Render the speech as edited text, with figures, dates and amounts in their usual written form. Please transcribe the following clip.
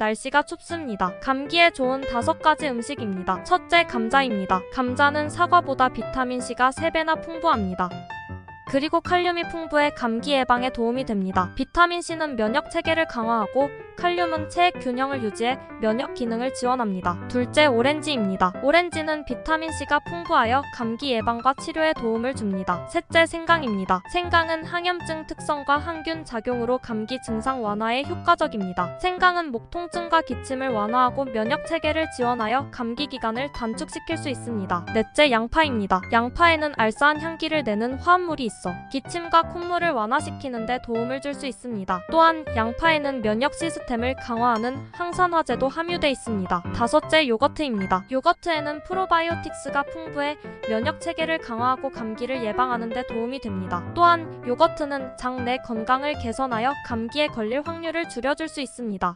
날씨가 춥습니다. 감기에 좋은 5가지 음식입니다. 첫째, 감자입니다. 감자는 사과보다 비타민C가 3배나 풍부합니다. 그리고 칼륨이 풍부해 감기 예방에 도움이 됩니다. 비타민C는 면역 체계를 강화하고 칼륨은 체액 균형을 유지해 면역 기능을 지원합니다. 둘째, 오렌지입니다. 오렌지는 비타민C가 풍부하여 감기 예방과 치료에 도움을 줍니다. 셋째, 생강입니다. 생강은 항염증 특성과 항균 작용으로 감기 증상 완화에 효과적입니다. 생강은 목 통증과 기침을 완화하고 면역 체계를 지원하여 감기 기간을 단축시킬 수 있습니다. 넷째, 양파입니다. 양파에는 알싸한 향기를 내는 화합물이 있어 기침과 콧물을 완화시키는 데 도움을 줄 수 있습니다. 또한 양파에는 면역 시스템을 강화하는 항산화제도 함유돼 있습니다. 다섯째, 요거트입니다. 요거트에는 프로바이오틱스가 풍부해 면역 체계를 강화하고 감기를 예방하는 데 도움이 됩니다. 또한 요거트는 장내 건강을 개선하여 감기에 걸릴 확률을 줄여줄 수 있습니다.